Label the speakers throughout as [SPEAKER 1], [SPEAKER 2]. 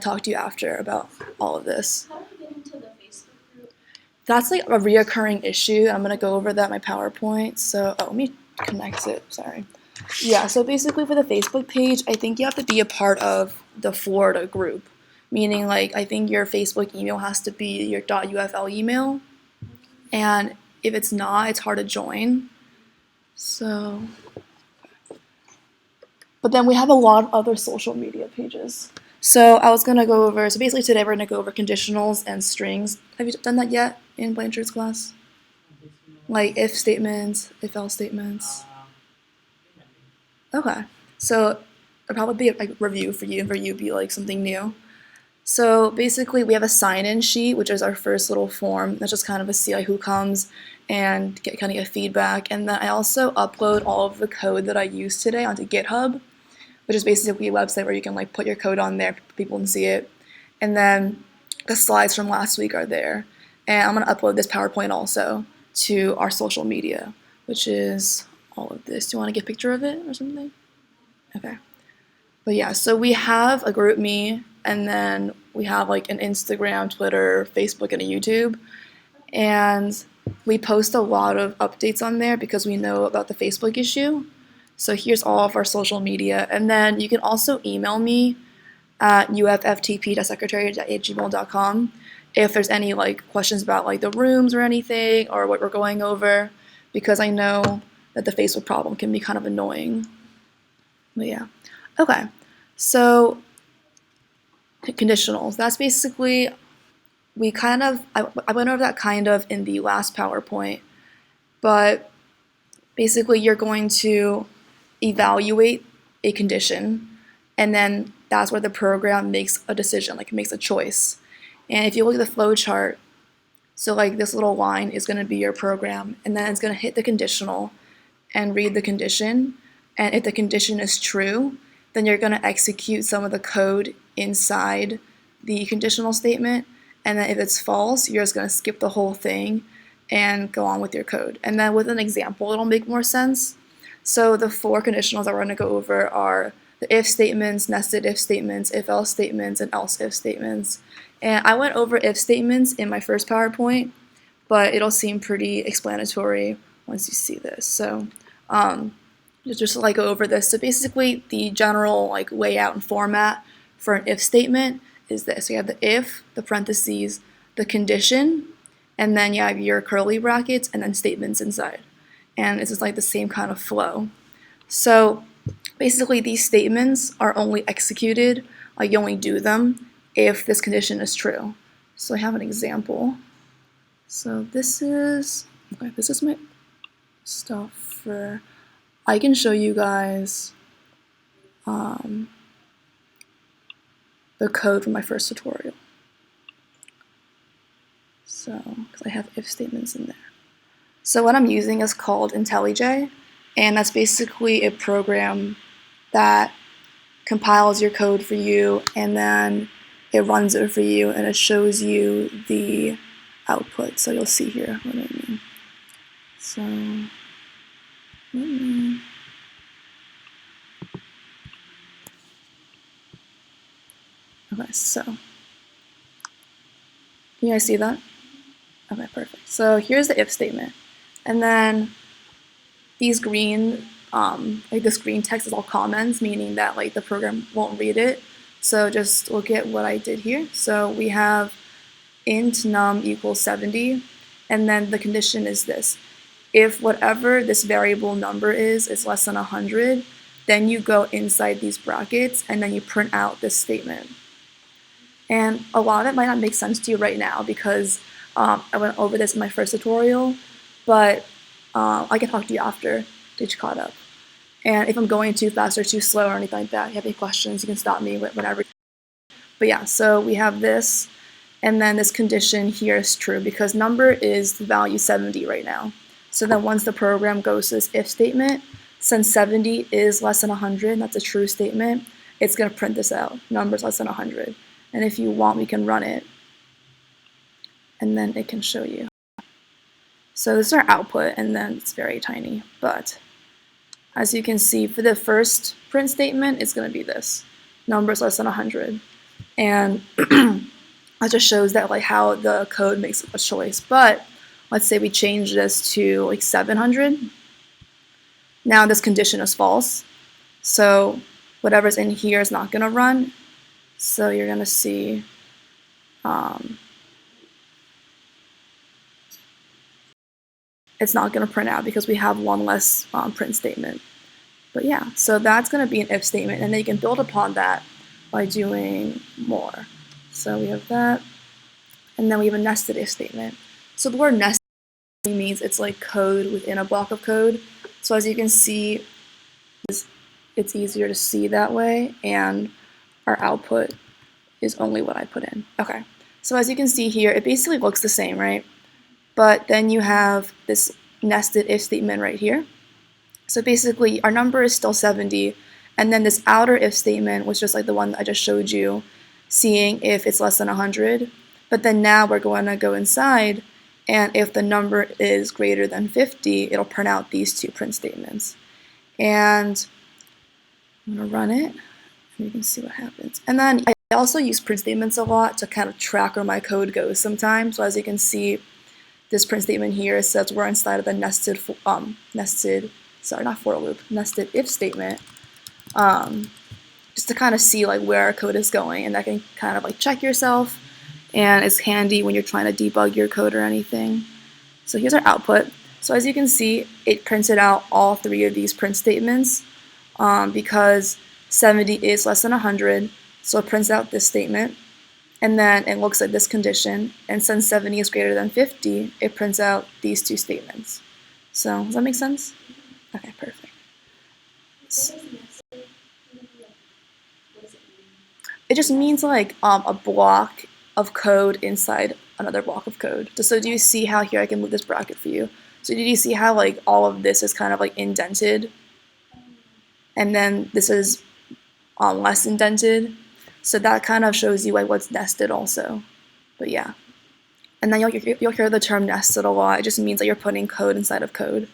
[SPEAKER 1] talk to you after about all of this.
[SPEAKER 2] How do I get into the Facebook group?
[SPEAKER 1] That's like a reoccurring issue. I'm going to go over that in my PowerPoint. So, let me connect it. Sorry. Yeah, so basically for the Facebook page, I think you have to be a part of the Florida group. Meaning, like, I think your Facebook email has to be your .ufl email. And if it's not, it's hard to join. So, but then we have a lot of other social media pages. So I was gonna go over, so basically today we're gonna go over conditionals and strings. Have you done that yet in Blanchard's class? Like if statements, if else statements. Okay, so it'll probably be a review for you, and for you be like something new. So basically we have a sign-in sheet, which is our first little form. That's just kind of a see like who comes and kind of get feedback. And then I also upload all of the code that I used today onto GitHub, which is basically a website where you can like put your code on there, people can see it. And then the slides from last week are there. And I'm gonna upload this PowerPoint also to our social media, which is all of this. Do you wanna get a picture of it or something? Okay. But yeah, so we have a GroupMe, and then we have like an Instagram, Twitter, Facebook, and a YouTube. And we post a lot of updates on there because we know about the Facebook issue. So here's all of our social media. And then you can also email me at uffTP.secretary@gmail.com if there's any like questions about like the rooms or anything or what we're going over, because I know that the Facebook problem can be kind of annoying. But yeah. Okay. So conditionals. That's basically, I went over that kind of in the last PowerPoint, but basically you're going to evaluate a condition, and then that's where the program makes a decision, like it makes a choice. And if you look at the flow chart, so like this little line is going to be your program, and then it's going to hit the conditional and read the condition. And if the condition is true, then you're going to execute some of the code inside the conditional statement. And then if it's false, you're just going to skip the whole thing and go on with your code. And then with an example, it'll make more sense. So the 4 conditionals that we're going to go over are the if statements, nested if statements, if else statements, and else if statements. And I went over if statements in my first PowerPoint, but it'll seem pretty explanatory once you see this. So just to like go over this. So basically the general like layout and format for an if statement is this. So you have the if, the parentheses, the condition, and then you have your curly brackets and then statements inside. And this is like the same kind of flow. So basically these statements are only executed, like you only do them if this condition is true. So I have an example. So this is my stuff for, I can show you guys the code from my first tutorial. So, because I have if statements in there. So what I'm using is called IntelliJ, and that's basically a program that compiles your code for you, and then it runs it for you, and it shows you the output. So you'll see here what I mean. So, okay, so, can you guys see that? Okay, perfect. So here's the if statement. And then these green, like this green text is all comments, meaning that like the program won't read it. So just look at what I did here. So we have int num equals 70, and then the condition is this. If whatever this variable number is less than 100, then you go inside these brackets and then you print out this statement. And a lot of it might not make sense to you right now because I went over this in my first tutorial, but I can talk to you after to get you caught up. And if I'm going too fast or too slow or anything like that, if you have any questions, you can stop me whenever. But yeah, so we have this, and then this condition here is true because number is the value 70 right now. So then once the program goes to this if statement, since 70 is less than 100, and that's a true statement, it's going to print this out, numbers less than 100. And if you want, we can run it, and then it can show you. So this is our output, and then it's very tiny, but as you can see, for the first print statement, it's going to be this, numbers less than 100. and that just shows that like how the code makes a choice. But let's say we change this to like 700. Now this condition is false, so whatever's in here is not going to run. So you're going to see it's not going to print out because we have one less print statement. But yeah, so that's going to be an if statement, and then you can build upon that by doing more. So we have that, and then we have a nested if statement. So the word nested means it's like code within a block of code. So as you can see, it's easier to see that way, and our output is only what I put in. Okay, so as you can see here, it basically looks the same, right? But then you have this nested if statement right here. So basically, our number is still 70, and then this outer if statement was just like the one that I just showed you, seeing if it's less than 100. But then now we're going to go inside, and if the number is greater than 50, it'll print out these two print statements. And I'm going to run it, and you can see what happens. And then I also use print statements a lot to kind of track where my code goes sometimes. So as you can see, this print statement here says we're inside of the nested if statement, just to kind of see like where our code is going, and that can kind of like check yourself, and it's handy when you're trying to debug your code or anything. So here's our output. So as you can see, it printed out all three of these print statements because 70 is less than 100, so it prints out this statement. And then it looks at this condition, and since 70 is greater than 50, it prints out these two statements. So, does that make sense? Okay, perfect. It just means like a block of code inside another block of code. So do you see how here I can move this bracket for you? So did you see how like all of this is kind of like indented? And then this is less indented. So that kind of shows you like what's nested also. But yeah. And then you'll hear the term nested a lot. It just means that you're putting code inside of code.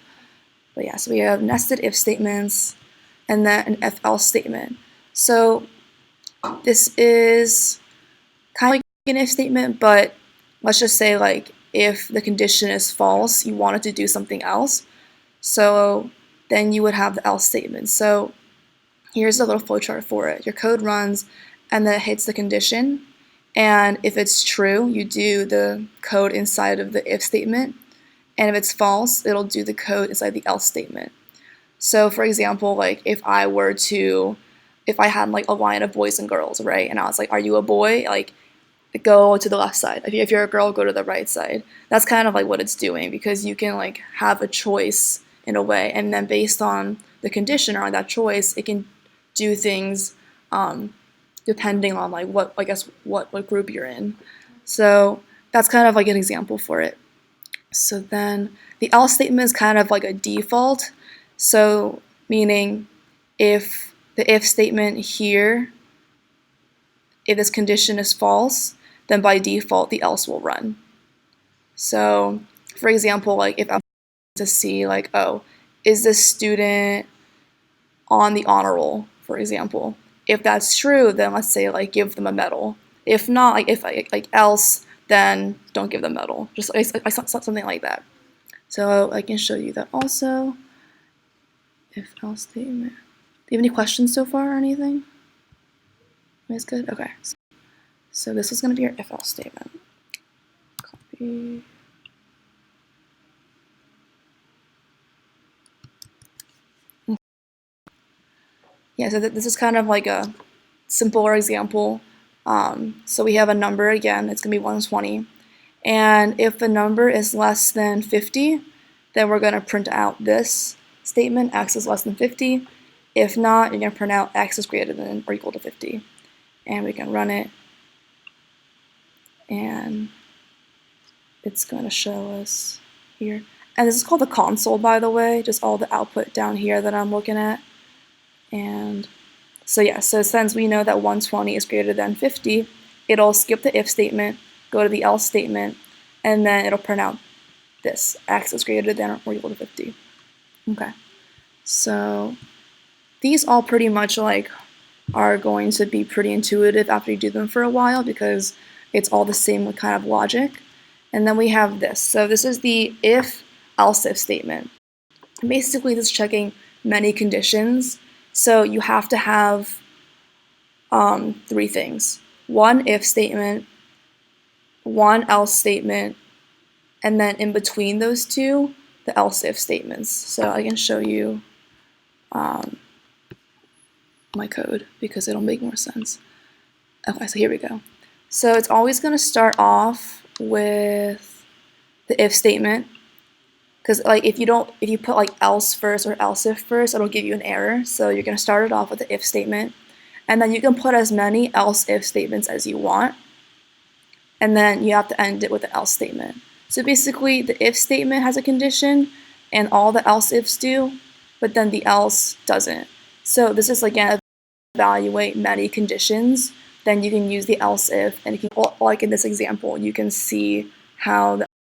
[SPEAKER 1] But yeah, so we have nested if statements and then an if else statement. So this is kind of like an if statement, but let's just say like if the condition is false, you wanted to do something else. So then you would have the else statement. So here's a little flowchart for it. Your code runs and then it hits the condition, and if it's true, you do the code inside of the if statement, and if it's false, it'll do the code inside the else statement. So for example, like if I had like a line of boys and girls, right, and I was like, are you a boy? Like, go to the left side. If you're a girl, go to the right side. That's kind of like what it's doing, because you can like have a choice in a way, and then based on the condition or on that choice, it can do things depending on like what group you're in. So that's kind of like an example for it. So then the else statement is kind of like a default. So meaning if the if statement here, if this condition is false, then by default the else will run. So for example, like if I'm to see like, oh, is this student on the honor roll, for example? If that's true, then let's say like give them a medal. If not, like else, then don't give them a medal. Just like something like that. So I can show you that also. If else statement. Do you have any questions so far or anything? That's good? Okay. So this is going to be your if else statement. Copy. Yeah, so this is kind of like a simpler example. So we have a number again, it's going to be 120. And if the number is less than 50, then we're going to print out this statement, x is less than 50. If not, you're going to print out x is greater than or equal to 50. And we can run it. And it's going to show us here. And this is called the console, by the way, just all the output down here that I'm looking at. And so yeah, so since we know that 120 is greater than 50, it'll skip the if statement, go to the else statement, and then it'll print out this, x is greater than or equal to 50. Okay, so these all pretty much like are going to be pretty intuitive after you do them for a while because it's all the same kind of logic. And then we have this. So this is the if statement. Basically, this is checking many conditions. So you have to have three things: one if statement, one else statement, and then in between those two, the else if statements. So I can show you my code because it'll make more sense. Okay, so here we go. So it's always going to start off with the if statement, because like if you put like else first or else if first, it'll give you an error. So you're going to start it off with the if statement, and then you can put as many else if statements as you want, and then you have to end it with an else statement. So basically, the if statement has a condition, and all the else ifs do, but then the else doesn't. So this is again evaluate many conditions. Then you can use the else if, and you can, like in this example, you can see how the